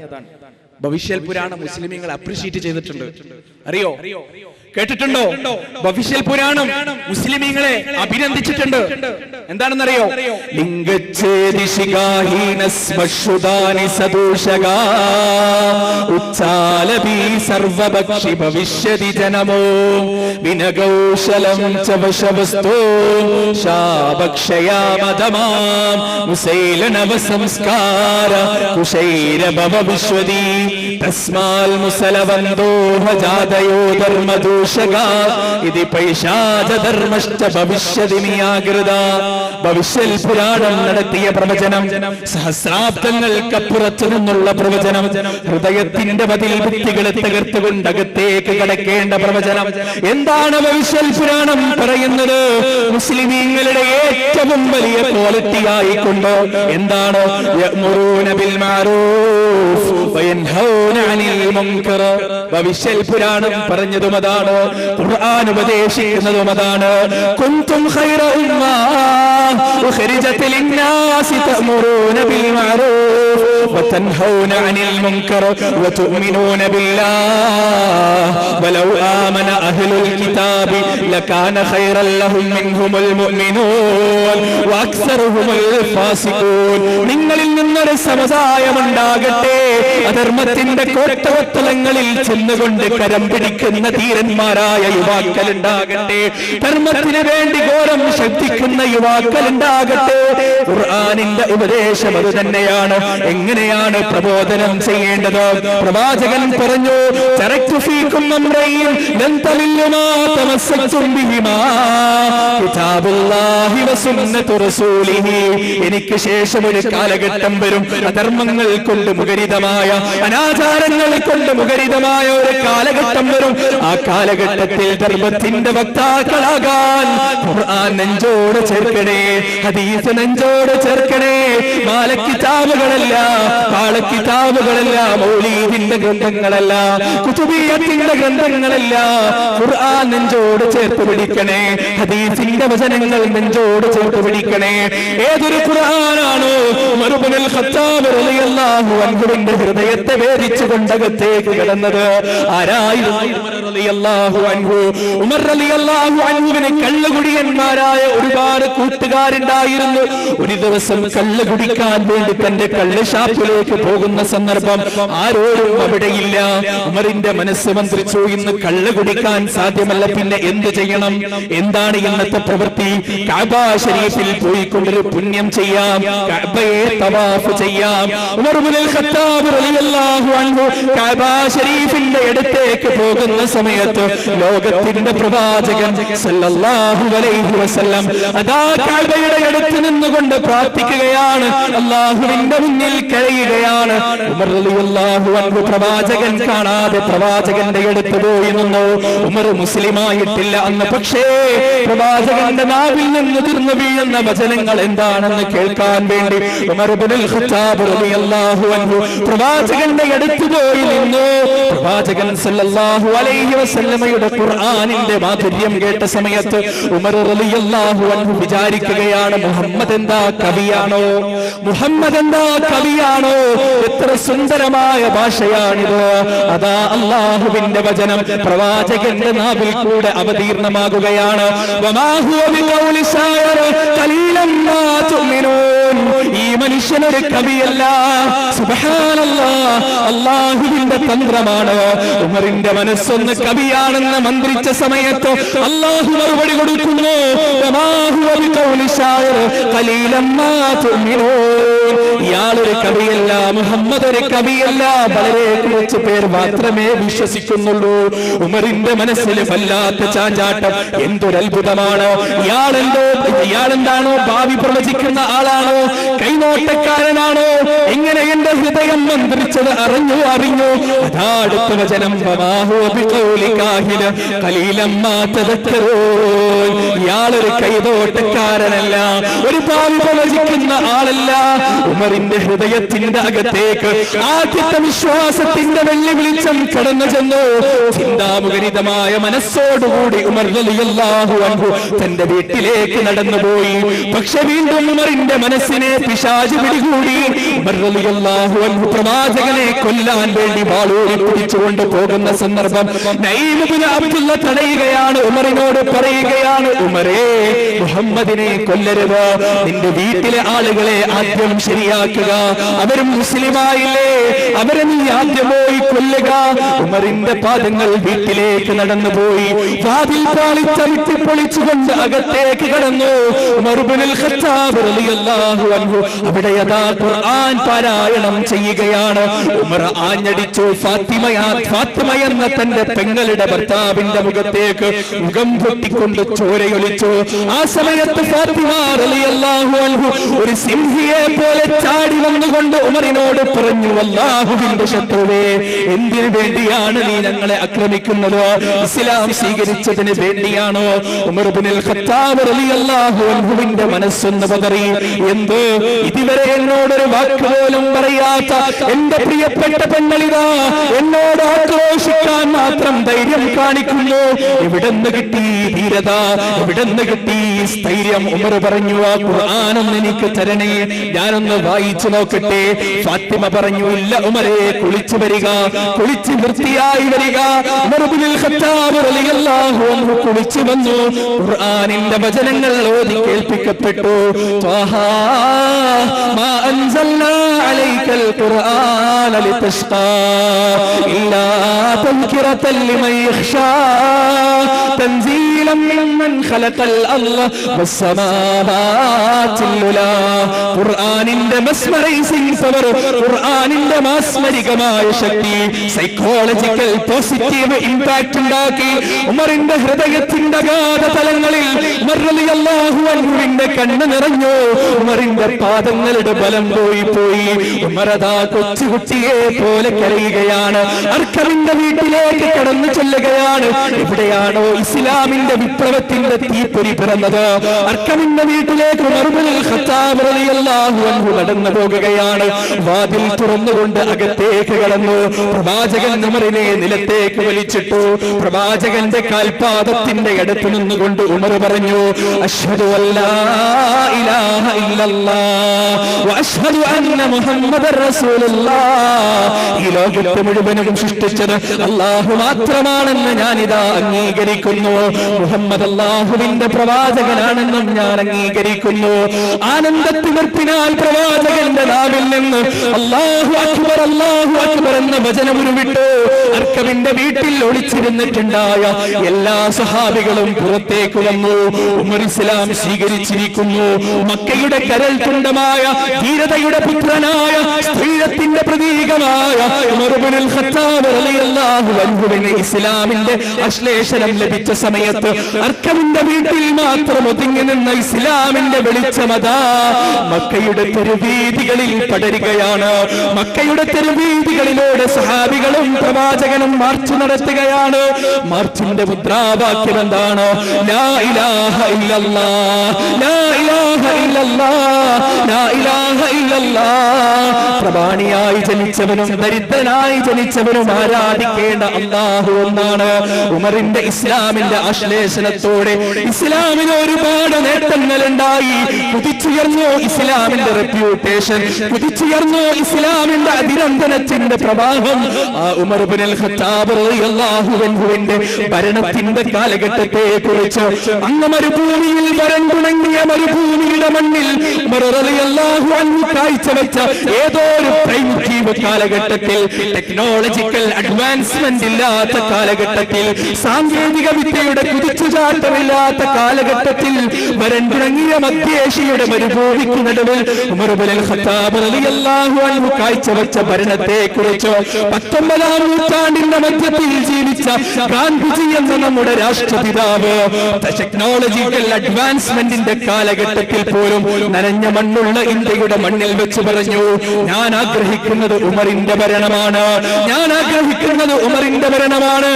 ഭവിഷ്യൽ പുരാണം മുസ്ലിമീങ്ങൾ അപ്രീഷിയേറ്റ് ചെയ്തിട്ടുണ്ട്, അറിയോ? കേട്ടിട്ടുണ്ടോ? ഭവിഷ്യൽ പുരാണം മുസ്ലിമീങ്ങളെ അഭിനന്ദിച്ചിട്ടുണ്ട്. എന്താണെന്നറിയോ? സർവഭക്ഷി ഭവിഷ്യതി ജനമോ വിനഗൗശലം ചവശവസ്തോ ശാഭക്ഷയാമതമാം മുസൈലനവ സംസ്കാര കുശൈരഭവ വിശ്വതി തസ്മാൽ മുസലവന്തോ ഹജാദയോ ധർമ്മദോ ഇത് പൈശാചധർമ്മശ്ച ഭവിഷ്യതി നിയാകൃത. ഭവിഷ്യൽ പുരാണം നടത്തിയ പ്രവചനം, സഹസ്രാബ്ദങ്ങൾക്കപ്പുറത്തു നിന്നുള്ള പ്രവചനം, ഹൃദയത്തിന്റെ മതിൽ ഭിത്തികളെ തകർത്തുകൊണ്ട് അകത്തേക്ക് കടക്കേണ്ട പ്രവചനം. എന്താണ് ഭവിഷ്യൽ പുരാണം പറയുന്നത്? മുസ്ലിമീങ്ങളുടെ ഏറ്റവും വലിയ ക്വാളിറ്റി ആയിക്കൊണ്ട് എന്താണ്? യഅ്മുറൂന ബിൽ മഅറൂഫ് വയൻഹൗന അനിൽ മുൻകർ. ഭവിഷ്യൽ പുരാണം പറഞ്ഞതും അതാണ്, ഖുർആൻ ഉപദേശിക്കുന്നതും അതാണ്. കുൻതും ഖൈറ ഉമ്മ ഉഖ്രിജത് ലിന്നാസി തഅ്മുറൂന ബിൽ മഅറൂഫ് വതൻഹൗന അനിൽ മുൻകർ വതുഅ്മിനൂന ബില്ലാഹ് വലൗ ആമന അഹ്ലുൽ കിതാബ് കിതാബി ലകാന ഖൈറൻ ലഹും മിൻഹുൽ മുഅ്മിനൂൻ വഅക്സറുഹുൽ ഫാസിഖൂൻ. നിങ്ങളിൽ നിന്നൊരു സമുദായമുണ്ടാകട്ടെ, അധർമ്മത്തിന്റെ കോട്ടവത്തലങ്ങളിൽ ചെന്നുകൊണ്ട് കരം പിടിക്കുന്ന ധീരന്മാരായ യുവാക്കൾ ഉണ്ടാകട്ടെ, ധർമ്മത്തിന് വേണ്ടി ഘോരം ശബ്ദിക്കുന്ന യുവാക്കൾ ഉണ്ടാകട്ടെ. ഖുർആനിന്റെ ഉപദേശം അത് തന്നെയാണ്. എങ്ങനെയാണ് പ്രബോധനം ചെയ്യേണ്ടത്? പ്രവാചകൻ പറഞ്ഞു, തറക്തു ഫീകും അംറൈൻ ലൻ തളില്ലു മാ തമസ്സക്തും ബിഹിമാ കിതാബുല്ലാഹി വസുന്നത്തു റസൂലിഹി. എനിക്ക് ശേഷം ഒരു കാലഘട്ടം വരും, അധർമ്മങ്ങൾ കൊണ്ട് മുഖരിതമായ, അനാചാരങ്ങൾ കൊണ്ട് മുഖരിതമായ ഒരു കാലഘട്ടം വരും. ആ കാലഘട്ടത്തിൽ ധർമ്മത്തിന്റെ വക്താക്കളാകാൻ ഖുർആൻ നെഞ്ചോട് ചേർക്കണേ, ഹദീസ് നെഞ്ചോട് ചേർക്കണേ. മാലക്കിതാബുകളല്ല, കാളക്കിതാബുകളല്ല, മൗലീദിന്റെ ഗ്രന്ഥങ്ങളല്ല, കുതുബിയത്തിന്റെ ഗ്രന്ഥങ്ങളല്ല. ഖുർആൻ നെഞ്ചോട് ചേർത്ത് പിടിക്കണേ, ഹദീസിന്റെ വചനങ്ങൾ നെഞ്ചോട് ചേർത്ത് പിടിക്കണേ. ഏതൊരു ഖുർആനാണോ ഉമർ ഇബ്നുൽ ഖത്താബ് റളിയല്ലാഹു അൻഹുവിന്റെ ഹൃദയത്തെ വേദിച്ചുകൊണ്ട് അകത്തേക്ക് കിടന്നത്? ആരായിരുന്നു ഉമർ റളിയല്ലാഹു അൻഹു? ഉമർ റളിയല്ലാഹു അൻഹുവിന് കള്ളുകുടിയന്മാരായ ഒരുപാട് കൂട്ടുകാരുണ്ടായിരുന്നു. ഒരു ദിവസം കള്ള് കുടിക്കാൻ വേണ്ടി തന്റെ കള്ള് ഷാപ്പിലേക്ക് പോകുന്ന സന്ദർഭം ആരോരും അവിടെയില്ല. ഉമറിന്റെ മനസ്സ് മന്ത്രിച്ചു, ഇന്ന് കള്ള് കുടിക്കാൻ സാധ്യമല്ല, പിന്നെ എന്ത് ചെയ്യണം? എന്താണ് ഇന്നത്തെ പ്രവൃത്തി? കഅബ ശരീഫിൽ പോയിക്കൊണ്ടൊരു പുണ്യം ചെയ്യാം, കഅബയെ തവാഫ് ചെയ്യാം. ഉമർ ഇബ്നുൽ ഖത്താബ് റളിയല്ലാഹു അൻഹു കഅബ ശരീഫിന്റെ അടുത്തേക്ക് പോകുന്ന സമയത്ത് ലോകത്തിന്റെ പ്രവാചകൻ സല്ലല്ലാഹു അലൈഹി വസല്ലം അതാ കഅബയുടെ അടുത്ത് നിന്നുകൊണ്ട് പ്രാർത്ഥിക്കുകയാണ്, അല്ലാഹുവിന്റെ മുന്നിൽ കരയുകയാണ്. ഉമർ റളിയല്ലാഹു അൻഹു പ്രവാചകൻ കാണാതെ പ്രവാചകന്റെ അടുത്ത് പോയി നിന്നു. ഉമർ മുസ്ലിമായിട്ടില്ല അന്ന്, പക്ഷേ പ്രവാചകന്റെ നാവിൽ നിന്ന് തീർന്നു വീഴുന്ന വചനങ്ങൾ എന്താണെന്ന് കേൾക്കാൻ വേണ്ടി ഉമർ ഇബ്നുൽ ഖത്താബ് റളിയല്ലാഹു അൻഹു പ്രവാചകന്റെ അടുത്ത് പോയി നിന്നു. പ്രവാചകൻ സല്ലല്ലാഹു അലൈഹി വസല്ലമയുടെ ഖുർആനിന്റെ മാധുര്യം കേട്ട സമയത്ത് ഉമർ റളിയല്ലാഹു അൻഹു വിചാരിക്കുകയാണ്, മുഹമ്മദ് എന്താ കവിയാണോ? മുഹമ്മദ് എന്താ കവിയാണോ? എത്ര സുന്ദരമായ ഭാഷയാണിത്! അതാ അല്ലാഹുവിന്റെ വചനം പ്രവാചകന്റെ നാവിൽ കൂടെ അവതീർണമാകുകയാണ്. വമാ ഹുവ ബിഖൗലി ശായർ ഖലീലൻ മാ തുഅ്മിനൂൻ. ഈ മനുഷ്യനൊരു കവിയല്ല. സുബ്ഹാനല്ലാഹ്, അല്ലാഹുവിന്റെ തന്ത്രമാണ്. ഉമറിന്റെ മനസ്സൊന്ന് കവിയാണെന്ന് മന്ത്രിച്ച സമയത്ത് അല്ലാഹു മറുപടി കൊടുക്കുന്നു, വമാ ഹുവ ബിഖൗലി ശായർ ഖലീലൻ മാ തുഅ്മിനൂൻ. ഇയാളൊരു കവിയല്ല, മുഹമ്മദ് ഒരു കവിയല്ല, വളരെ കുറച്ച് പേർ മാത്രമേ വിശ്വസിക്കുന്നുള്ളൂ. ഉമറിന്റെ മനസ്സിൽ വല്ലാത്ത ചാഞ്ചാട്ടം. എന്തൊരത്ഭുതമാണ്! ഇയാളെന്താണോ ഭാവി പ്രവചിക്കുന്ന ആളാണോ? കൈനോട്ടക്കാരനാണോ? എങ്ങനെ എന്റെ ഹൃദയം മന്ത്രിച്ചത് അറിഞ്ഞു. അതാ അടുത്ത വചനം, ഇയാളൊരു കൈനോട്ടക്കാരനല്ല, ഒരു ഭാവി പ്രവചിക്കുന്ന ആളല്ല. ഉമറിന്റെ ഹൃദയത്തിന്റെ അകത്തേക്ക് ആദ്യത്തെ വിശ്വാസത്തിന്റെ വെള്ളി വെളിച്ചം കടന്നു ചെന്നു. ചിന്താമുഖരിതമായ മനസ്സോടുകൂടി ഉമർ റളിയല്ലാഹു അൻഹു തന്റെ വീട്ടിലേക്ക് നടന്നുപോയി. പക്ഷെ വീണ്ടും ഉമറിന്റെ മനസ്സിനെ പിശാച് പിടികൂടി. ഉമർ റളിയല്ലാഹു അൻഹു പ്രവാചകനെ കൊല്ലാൻ വേണ്ടി വാളൂരി പിടിച്ചുകൊണ്ട് പോകുന്ന സന്ദർഭം നഈം ഇബ്നു അബ്ദുല്ല തടയുകയാണ്. ഉമറിനോട് പറയുകയാണ്, ഉമറേ, മുഹമ്മദിനെ കൊല്ലരുത്. നിന്റെ വീട്ടിലെ ആളുകളെ ആദ്യം ശരിയാക്കുക. അവരും മുസ്ലിമായില്ലേ, അവരെ നീ ആദ്യം പോയി കൊല്ലുക. ഉമറിന്റെ പാദങ്ങൾ വീട്ടിലേക്ക് നടന്നുപോയി. വാതിൽ പാളിച്ചവിട്ടി പൊളിച്ചുകൊണ്ട് അകത്തേക്ക് കടന്നു. ഉമർ ഇബ്നുൽ ഖത്താബ് റളിയല്ലാഹു അൻഹു അവിടെ യഥാ ഖുർആൻ പാരായണം ചെയ്യുകയാണ്. ഉമർ ആഞ്ഞടിച്ചു, ഫാത്തിമ എന്ന തന്റെ പെങ്ങളുടെ ഭർത്താവിന്റെ മുഖത്തേക്ക് മുഖം പൊട്ടിക്കൊണ്ട് ചോരയൊലിച്ചു. ആ സമയത്ത് ഫാത്തിമ റളിയല്ലാഹു അൻഹു ഒരു സിംഹിയെ പോലെ ചാടി വന്നുകൊണ്ട് ഉമറിനോട് പറഞ്ഞു, അല്ലാഹുവിന്റെ ശത്രുവേ, എന്തിനു വേണ്ടിയാണ് നീ ഞങ്ങളെ ആക്രമിക്കുന്നത്? ഇസ്ലാം സ്വീകരിച്ചതിന് വേണ്ടിയാണോ? ഉമർ ഇബ്നുൽ ഖത്താബ് റളിയല്ലാഹു അൻഹുവിന്റെ മനസ്സൊന്ന് പതറി. എന്ത്, ഇതുവരെ എന്നോടൊരു വാക്ക് പോലും പറയാത്ത എന്റെ പ്രിയപ്പെട്ട പെണ്ണളിതാ എന്നോട് ആക്രോശിക്കാൻ മാത്രം ധൈര്യം കാണിക്കുന്നു. എവിടെന്ന് കിട്ടി ധീരത? എവിടെന്ന് കിട്ടി സ്ഥൈര്യം? ഉമർ പറഞ്ഞു, ആ ഖുർആനൊന്ന് എനിക്ക് തരണേ, ഞാനൊന്ന് വായിച്ചു നോക്കട്ടെ. ഫാത്തിമ പറഞ്ഞു, ഇല്ല ഉമരേ, കുളിച്ചു വരിക, കുളിച്ച് വൃത്തിയായി വരിക. ഉമർ ഇബ്നുൽ ഖത്താബ് റളിയല്ലാഹു അൻഹു കുളിച്ചു വന്നു. ഖുർആനിന്റെ വചനങ്ങൾ ഓതി കേൾപ്പിക്കപ്പെട്ടു. ത്വാഹാ മാ അൻസൽനാ അലൈക്കൽ ഖുർആന ലിതശ്ഖാ ഇല്ലാ തദ്കിറതൻ ലിമൻ യഖ്ശാ തൻസീലൻ മിമ്മൻ ഖലഖൽ അർള വസ്സമാവാതിൽ ഉലാ. ഖുർആനിന്റെ മെസ്മറൈസിംഗ് പവർ, ഖുർആനിന്റെ മാസ്മരികമായ ശക്തി, സൈക്കോളജിക്കൽ പോസിറ്റീവ് ഇംപാക്ട് ഉണ്ടാക്കി ഉമറിന്റെ ഹൃദയത്തിന്റെ അഗാധ തലങ്ങളിൽ ഉമർ റളിയല്ലാഹു അൻഹുവിന്റെ കണ്ണ് നിറഞ്ഞു. ഉമറിന്റെ പാദങ്ങളുടെ ബലം പോയി. ഉമറദാ കൊച്ചുകുട്ടിയെ പോലെ കരയുകയാണ്. അർക്കമിന്റെ വീട്ടിലേക്ക് കടന്നു ചെല്ലുകയാണ്. എവിടെയാണോ ഇസ്ലാമിന്റെ വിപ്ലവത്തിന്റെ തീപ്പൊരി പിറന്നത്, അർക്കമിന്റെ വീട്ടിലേക്ക് ഉമർ ഇബ്നുൽ ഖത്താബ് റളിയല്ലാഹു അൻഹു കടന്നു പോകുകയാണ്. വാതിൽ തുറന്നുകൊണ്ട് അകത്തേക്ക് കടന്നു. പ്രവാചകൻ ഉമറിനെ നിലത്തേക്ക് വലിച്ചിട്ടു. പ്രവാചകന്റെ കാൽപാദത്തിന്റെ അടുത്ത് നിന്നുകൊണ്ട് ഉമർ പറഞ്ഞു, അശ്ഹദു അല്ലാ ഇലാഹ ഇല്ലല്ലാഹ് വ അശ്ഹദു അന്ന മുഹമ്മദർ റസൂലുള്ളാഹ്. ഈ ലോകത്തെ മുഴുവനും സൃഷ്ടിച്ചത് അല്ലാഹു മാത്രമാണെന്ന് ഞാനിതാ അംഗീകരിക്കുന്നു. മുഹമ്മദ് അല്ലാഹുവിന്റെ പ്രവാചകനാണെന്നും ഞാൻ അംഗീകരിക്കുന്നു. ആനന്ദത്തിവർപ്പിനാൽ പ്രവാചകന്റെ നാവിൽ നിന്ന് അല്ലാഹു അക്ബർ എന്ന വചനം ഉരുവിട്ടു. അർക്കമിന്റെ വീട്ടിൽ ഒളിച്ചിരുന്നിട്ടുണ്ടായ എല്ലാ സഹാബികളും പുറത്തേക്ക് വന്നു. ഉമർ ഇസ്ലാം സ്വീകരിച്ചിരിക്കുന്നു. മക്കയുടെ കരൽ തുണ്ടമായ ധീരതയുടെ പുത്രനായ സ്ത്രീത്വത്തിന്റെ പ്രതീകമായ ഉമർ ഇബ്നുൽ ഖത്താബ് റളിയല്ലാഹു അൻഹുവിന് ഇസ്ലാമിന്റെ ആശ്ലേഷണം ലഭിച്ച സമയത്ത് അർക്കമിന്റെ വീട്ടിൽ മാത്രം ഒതുങ്ങി നിന്ന ഇസ്ലാമിന്റെ വെളിച്ചമതാ മക്കയുടെ തെരുവീതികളിൽ പടരുകയാണ്. മക്കയുടെ തെരുവീതികളിലൂടെ സഹാബികളും പ്രവാചകനും മാർച്ച് നടത്തുകയാണ്. മാർച്ചിന്റെ മുദ്രാവാക്യം എന്താണ്? ലാ ഇലാഹ ഇല്ലല്ലാഹ്, ലാ ഇലാഹ ഇല്ലല്ലാഹ്, ലാ ഇലാഹ ഇല്ലല്ലാഹ്. പ്രവാണിയായി ജനിച്ചവനും ദരിദ്രനായി ജനിച്ചവനും ആരാധിക്കേണ്ട അല്ലാഹു ഒന്നാണ്. ഉമറിന്റെ ഇസ്ലാമിന്റെ ആശ്ലേഷണത്തോടെ ഇസ്ലാമിന് ഒരുപാട് നേട്ടങ്ങൾ ഉണ്ടായി. കുതിച്ചുയർന്നു ഇസ്ലാമിന്റെ റെപ്യൂട്ടേഷൻ, കുതിച്ചുയർന്നു ഇസ്ലാമിന്റെ അഭിനന്ദനത്തിന്റെ പ്രവാഹം. ആ ഉമർ ഇബ്നുൽ ഖത്താബ് റളിയല്ലാഹു അൻഹുവിന്റെ ഭരണത്തിന്റെ കാലഘട്ടത്തെ കുറിച്ച് അങ്ങ് മരുഭൂമിയിൽ വരണ്ടുണങ്ങിയ മരുഭൂമിയുടെ മണ്ണിൽ ഉമർ റളിയല്ലാഹു അൻഹു കാഴ്ചവെച്ച ഏതോ ഒരു പ്രൈമിറ്റീവ് കാലഘട്ടത്തിൽ, ടെക്നോളജിക്കൽ അഡ്വാൻസ്മെന്റ് ഇല്ലാത്ത കാലഘട്ടത്തിൽ, സാങ്കേതിക വിദ്യയുടെ കുതിച്ചുചാട്ടമില്ലാത്ത കാലഘട്ടത്തിൽ വരണ്ടുണങ്ങിയ മധ്യേഷ്യയുടെ മരുഭൂമിക്ക് നടുവിൽ ഉമർ ഇബ്നുൽ ഖത്താബ് റളിയല്ലാഹു അൻഹു കാഴ്ചവെച്ച ഭരണത്തെ കുറിച്ച് 19ാം നൂറ്റാണ്ടിന്റെ മധ്യത്തിൽ ജീവിച്ച ഗാന്ധിജി എന്ന നമ്മുടെ രാഷ്ട്രപിതാവ് ടെക്നോളജിക്കൽ അഡ്വാൻസ്മെന്റിന്റെ കാലഘട്ടത്തിൽ പോലും നനഞ്ഞ മണ്ണുള്ള ഇന്ത്യയുടെ മണ്ണിൽ വെച്ച് പറഞ്ഞു, ഞാൻ ആഗ്രഹിക്കുന്നത് ഉമറിന്റെ ഭരണമാണ്, ഞാൻ ആഗ്രഹിക്കുന്നത് ഉമറിന്റെ ഭരണമാണ്.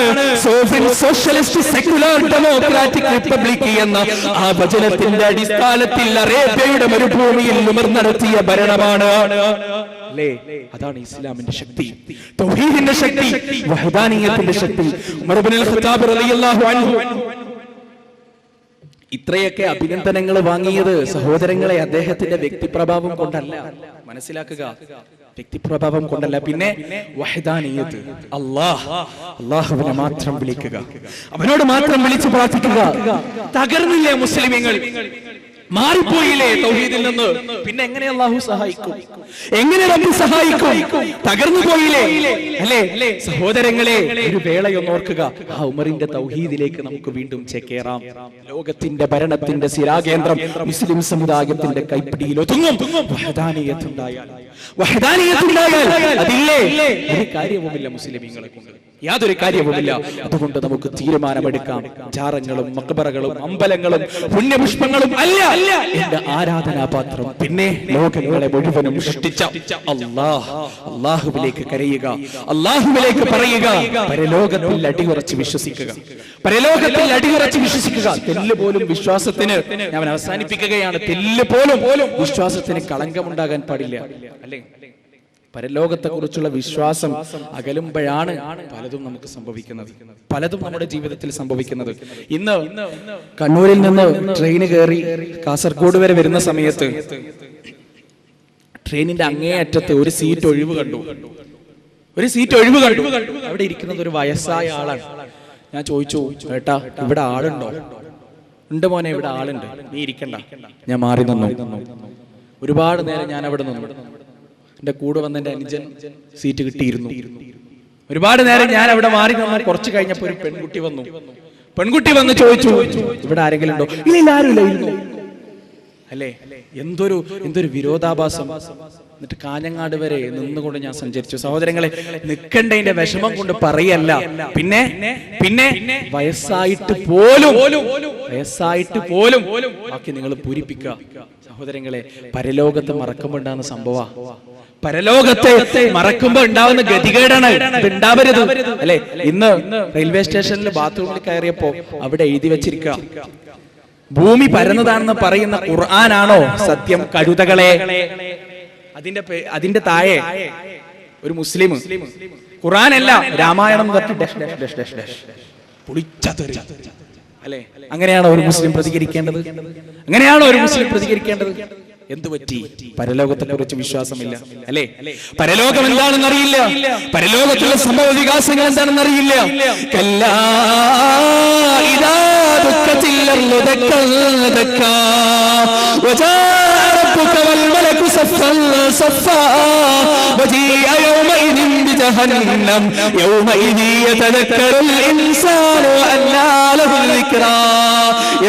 സോഷ്യലിസ്റ്റ് സെക്യുലർ ഡെമോക്രാറ്റിക് റിപ്പബ്ലിക് എന്ന ആ വചനത്തിന്റെ അടിസ്ഥാനത്തിൽ അറേബ്യയുടെ മരുഭൂമിയിൽ ഉമർ നടത്തിയ ഭരണമാണ്. അതാണ് ഇസ്ലാമിന്റെ ശക്തി, തൗഹീദിന്റെ ശക്തി, വഹദാനിയത്തിന്റെ ശക്തി. ഉമർ ഇബ്നുൽ ഖത്താബ് റളിയല്ലാഹു അൻഹു ഇത്രയൊക്കെ അഭിനന്ദനങ്ങൾ വാങ്ങിയത് സഹോദരങ്ങളെ അദ്ദേഹത്തിന്റെ വ്യക്തിപ്രഭാവം കൊണ്ടല്ല. മനസ്സിലാക്കുക, വ്യക്തിപ്രഭാവം കൊണ്ടല്ല. പിന്നെ വഹദാനിയത്ത്, അല്ലാഹുവിനെ മാത്രം വിളിക്കുക, അവനോട് മാത്രം വിളിച്ചു പ്രാർത്ഥിക്കുക. തകർന്നില്ലേ മുസ്ലിമീങ്ങൾ? മാറിപ്പോയില്ലേ തൗഹീദിൽ നിന്ന്? പിന്നെ എങ്ങനെ അല്ലാഹു സഹായിക്കും? എങ്ങനെ റബ്ബ് സഹായിക്കും? തകർന്നു പോയില്ലേ അല്ലേ? സഹോദരങ്ങളെ, ഒരു വേളയൊന്ന് ഓർക്കുക, ആ ഉമറിന്റെ തൗഹീദിലേക്ക് നമുക്ക് വീണ്ടും ചേക്കേറാം. ലോകത്തിന്റെ ഭരണത്തിന്റെ സിരാകേന്ദ്രം മുസ്ലിം സമുദായത്തിന്റെ കൈപ്പിടിയിൽ ഒതുങ്ങും. വഹദാനിയത്തുണ്ടായാൽ അതില്ലേ ഒരു കാര്യവുമില്ല മുസ്ലിമീങ്ങളെ കൊണ്ട്, യാതൊരു കാര്യവുമില്ല. അതുകൊണ്ട് നമുക്ക് തീരുമാനമെടുക്കാം, ജാറങ്ങളും മക്ബറകളും അമ്പലങ്ങളും പുണ്യപുഷ്പങ്ങളും അല്ല എന്റെ ആരാധനാപാത്രം. പിന്നെ ലോകങ്ങളെ മുഴുവനും സൃഷ്ടിച്ച അല്ലാഹുവിലേക്ക് കരയുക, അല്ലാഹുവിലേക്ക് പറയുക, പരലോകത്തിൽ അടിയുറച്ച് വിശ്വസിക്കുക, പരലോകത്തിൽ അടിയുറച്ച് വിശ്വസിക്കുക. തെല്ല് പോലും വിശ്വാസത്തിന്, ഞാൻ അവസാനിപ്പിക്കുകയാണ്, തെല്ല് പോലും വിശ്വാസത്തിന് കളങ്കമുണ്ടാകാൻ പാടില്ല. അല്ലേ? പരലോകത്തെക്കുറിച്ചുള്ള വിശ്വാസം അകലുമ്പോഴാണ് പലതും നമുക്ക് സംഭവിക്കുന്നത്, പലതും നമ്മുടെ ജീവിതത്തിൽ സംഭവിക്കുന്നത്. ഇന്ന് കണ്ണൂരിൽ നിന്ന് ട്രെയിൻ കയറി കാസർഗോഡ് വരെ വരുന്ന സമയത്ത് ട്രെയിനിന്റെ അങ്ങേ അറ്റത്ത് ഒരു സീറ്റ് ഒഴിവ് കണ്ടു. അവിടെ ഇരിക്കുന്നത് ഒരു വയസ്സായ ആളാണ്. ഞാൻ ചോദിച്ചു, ഏട്ടാ ഇവിടെ ആളുണ്ടോ? ഉണ്ട് മോനെ, ഇവിടെ ആളുണ്ട്, നീ ഇരിക്കണ്ട. ഞാൻ മാറി നിന്നു. ഒരുപാട് നേരം ഞാൻ അവിടെ നിന്നു. എന്റെ കൂടെ വന്ന എന്റെ അനുജൻ സീറ്റ് കിട്ടിയിരുന്നു. ഒരുപാട് നേരം ഞാൻ അവിടെ മാറി നിന്നു. കുറച്ച് കഴിഞ്ഞപ്പോ ഒരു പെൺകുട്ടി വന്ന് ചോദിച്ചു, ഇവിടെ ആരെങ്കിലും ഉണ്ടോ? ഇല്ല, ആരുമില്ലായിരുന്നു. അല്ലേ, എന്തൊരു വിരോധാഭാസം. എന്നിട്ട് കാഞ്ഞങ്ങാട് വരെ നിന്നുകൊണ്ട് ഞാൻ സഞ്ചരിച്ചു. സഹോദരങ്ങളെ, നിൽക്കേണ്ടതിന്റെ വിഷമം കൊണ്ട് പറയല്ല, പിന്നെ വയസ്സായിട്ട് പോലും ബാക്കി നിങ്ങൾ പൂരിപ്പിക്കുക. സഹോദരങ്ങളെ, പരലോകത്തെ മറക്കുമ്പോണ്ടാകുന്ന സംഭവം, പരലോകത്തെ മറക്കുമ്പോ ഉണ്ടാവുന്ന ഗതികേടാണ് ഇത് ഉണ്ടാവരുത്. അല്ലെ, ഇന്ന് റെയിൽവേ സ്റ്റേഷനിൽ ബാത്റൂമിൽ കയറിയപ്പോ അവിടെ എഴുതി വെച്ചിരിക്കുക, ഭൂമി പരന്നതാണെന്ന് പറയുന്ന ഖുർആനാണോ സത്യം കഴുതകളെ? അതിന്റെ താഴെ ഒരു മുസ്ലിം, ഖുർആനല്ല രാമായണം അല്ലെ, അങ്ങനെയാണോ ഒരു മുസ്ലിം പ്രതികരിക്കേണ്ടത്? എന്തു പറ്റി? പരലോകത്തെ കുറിച്ച് വിശ്വാസമില്ല. അല്ലെ, പരലോകം എന്താണെന്ന് അറിയില്ല, പരലോകത്തിലുള്ള സംഭവ വികാസങ്ങൾ എന്താണെന്ന് അറിയില്ല.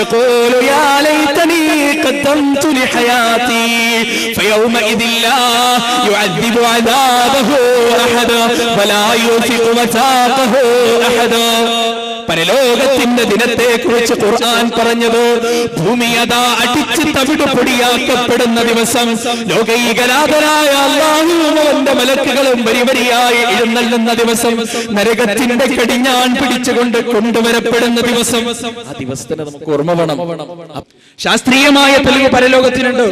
يقول يا ليتني قدمت لحياتي فيومئذ لا يعذب عذابه أحد ولا يوثق وثاقه أحد. പരലോകത്തിന്റെ ദിനത്തെ കുറിച്ച് ഖുർആൻ പറഞ്ഞത്, ഭൂമി അതാ അടിച്ച് തവിട് പൊടിയാക്കപ്പെടുന്ന ദിവസം, ലോകൈകനാഥനായ അല്ലാഹുവും അവന്റെ മലക്കുകളും വരിവരിയായി എഴുന്നള്ളുന്ന ദിവസം, നരകത്തിന്റെ കടിഞ്ഞാൺ പിടിച്ചുകൊണ്ട് കൊണ്ടുവരപ്പെടുന്ന ദിവസം. ആ ദിവസത്തിന് നമുക്ക് ഓർമ്മ വേണം. ശാസ്ത്രീയമായ തെളിവ് പരലോകത്തിനുണ്ട്.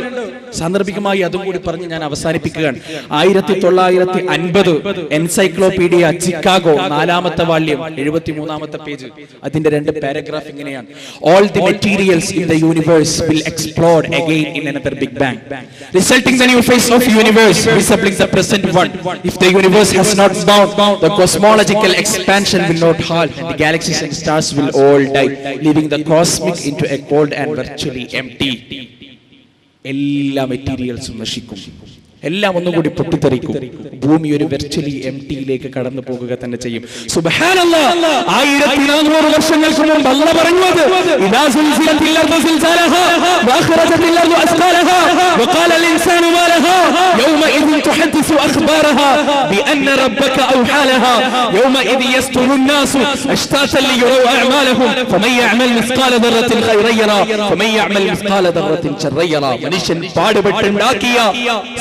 സാന്ദർഭികമായി അതും കൂടി പറഞ്ഞ് ഞാൻ അവസാനിപ്പിക്കുകയാണ്. 1950 എൻസൈക്ലോപീഡിയ ചിക്കാഗോ 4ാമത്തെ വാള്യം 73ാമത്തെ പേജ്, അതിന്റെ 2 പാരഗ്രാഫ് ഇങ്ങനെയാണ്: All the materials in the universe will explode again in another big bang, resulting the new phase of universe resembling the present one. If the universe has not bound, the cosmological expansion will not halt, and the galaxies and stars will all die, leaving the cosmic into a cold and virtually empty. എല്ലാ മെറ്റീരിയൽസും നശിക്കും, എല്ലാം ഒന്നും കൂടി പൊട്ടിത്തെറിക്കും. ഭൂമി ഒരു virtually എംടിയിലേക്ക് കടന്നു പോകുക തന്നെ ചെയ്യും. സുബ്ഹാനല്ലാഹ്, 1400 വർഷങ്ങൾക്ക് മുമ്പ് അല്ലാഹ് പറഞ്ഞത്, ഇദാ സുൽസിലത്തിൽ അർദു സിൽസാലഹാ വഅഖറജത്തിൽ അർദു അസ്ഖാലഹാ വഖാല അൽ ഇൻസാനു മാ ലഹാ യൗമഇദിൻ തുഹദ്ദിസു അഖ്ബാറഹാ ബിഅന്ന റബ്ബക ഔഹാലഹാ യൗമഇദി യസ്തുറു الناس അശ്താതൻ ലിയറൂ അഅമാലഹും ഫമൻ യഅമൽ മിസ്ഖാല ദർറത്തിൻ ഖൈറൻ യറാ ഫമൻ യഅമൽ മിസ്ഖാല ദർറത്തിൻ ശർറൻ യറാ. മനുഷ്യൻ പാടുപെട്ടുണ്ടാക്കിയ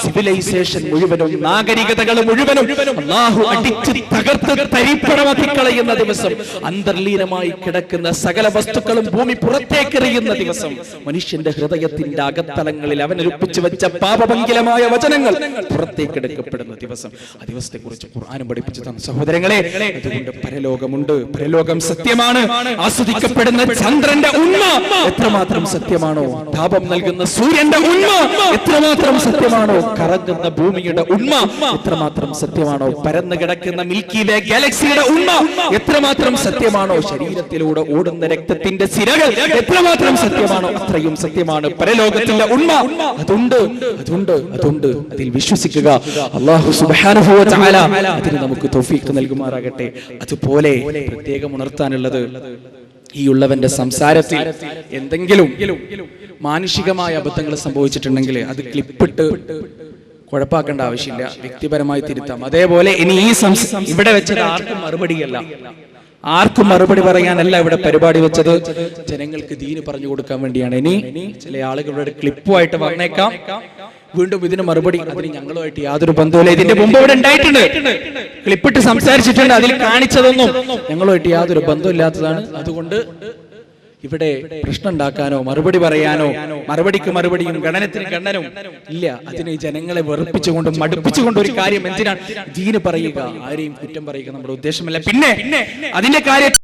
സിവിലൈസേഷൻ മുഴുവനും, നാഗരികതകൾ മുഴുവനും അല്ലാഹു അടിച്ച് തകർത്ത് തരിപ്പണമാക്കി കളയുന്ന ദിവസം, അന്തർലീനമായി കിടക്കുന്ന സകല വസ്തുക്കളും ഭൂമി പുറത്തേക്കെറിയുന്ന ദിവസം, മനുഷ്യന്റെ ഹൃദയത്തിന്റെ അകത്തളങ്ങളിൽ അവൻ ഒളിപ്പിച്ചു വെച്ച പാപഭംഗിലമായ വചനങ്ങൾ പുറത്തേക്കെടുക്കപ്പെടുന്ന ദിവസം. ആ ദിവസത്തെ കുറിച്ച് ഖുർആനും പഠിപ്പിച്ചു തന്ന സഹോദരങ്ങളെ, അതുകൊണ്ട് പരലോകമുണ്ട്, പരലോകം സത്യമാണ്. ആസ്വദിക്കപ്പെടുന്ന ചന്ദ്രന്റെ ഉണ്മ എത്രമാത്രം സത്യമാണോ, താപം നൽകുന്ന സൂര്യന്റെ ഉണ്മ എത്രമാത്രം സത്യമാണോ, കറങ്ങുന്ന ഭൂമിയുടെ ഉണ്മ എത്രമാത്രം സത്യമാണോ, പരന്നു കിടക്കുന്ന മിൽക്കി വേ ഗാലക്സിയുടെ ഉണ്മ എത്രമാത്രം സത്യമാണോ, ശരീരത്തിലൂടെ ഓടുന്ന രക്തത്തിന്റെ സിരകൾ എത്രമാത്രം സത്യമാണോ, അത്രയും സത്യമാണ് പരലോകത്തിന്റെ ഉണ്മ. അതുണ്ട് അതിൽ വിശ്വസിക്കുക. അല്ലാഹു സുബ്ഹാനഹു വ തആല അതിന് നമുക്ക് തൗഫീഖ് നൽകുമാറാകട്ടെ. അതുപോലെ പ്രത്യേകം ഉണർത്താനുള്ളത്, ഈ ഉള്ളവന്റെ സംസാരത്തിൽ എന്തെങ്കിലും മാനുഷികമായ അബദ്ധങ്ങൾ സംഭവിച്ചിട്ടുണ്ടെങ്കിൽ അത് ക്ലിപ്പിട്ട് കുഴപ്പാക്കേണ്ട ആവശ്യമില്ല, വ്യക്തിപരമായി തിരുത്താം. അതേപോലെ ഇനി ഈ ഇവിടെ വെച്ചത് ആർക്കും മറുപടി പറയാനല്ല ഇവിടെ പരിപാടി വെച്ചത്, ജനങ്ങൾക്ക് ദീന് പറഞ്ഞു കൊടുക്കാൻ വേണ്ടിയാണ്. ഇനി ചില ആളുകളുടെ ക്ലിപ്പുമായിട്ട് വന്നേക്കാം, വീണ്ടും ഇതിന് മറുപടി. അതിന് ഞങ്ങളുമായിട്ട് യാതൊരു ബന്ധവുമില്ല. ഇതിന്റെ മുമ്പ് ഇവിടെ ഉണ്ടായിട്ടുണ്ട്, ക്ലിപ്പിട്ട് സംസാരിച്ചിട്ടുണ്ട്, അതിൽ കാണിച്ചതൊന്നും ഞങ്ങളുമായിട്ട് യാതൊരു ബന്ധമില്ലാത്തതാണ്. അതുകൊണ്ട് ഇവിടെ പ്രശ്നം ഉണ്ടാക്കാനോ മറുപടി പറയാനോ മറുപടിക്ക് മറുപടിയും ഗണനത്തിന് ഗണനും ഇല്ല. അതിന് ജനങ്ങളെ വെറുപ്പിച്ചുകൊണ്ടും മടുപ്പിച്ചുകൊണ്ടും ഒരു കാര്യം എന്തിനാണ് ദീന് പറയുക, ആരെയും കുറ്റം പറയുക നമ്മുടെ ഉദ്ദേശമല്ല. പിന്നെ അതിന്റെ കാര്യത്തിൽ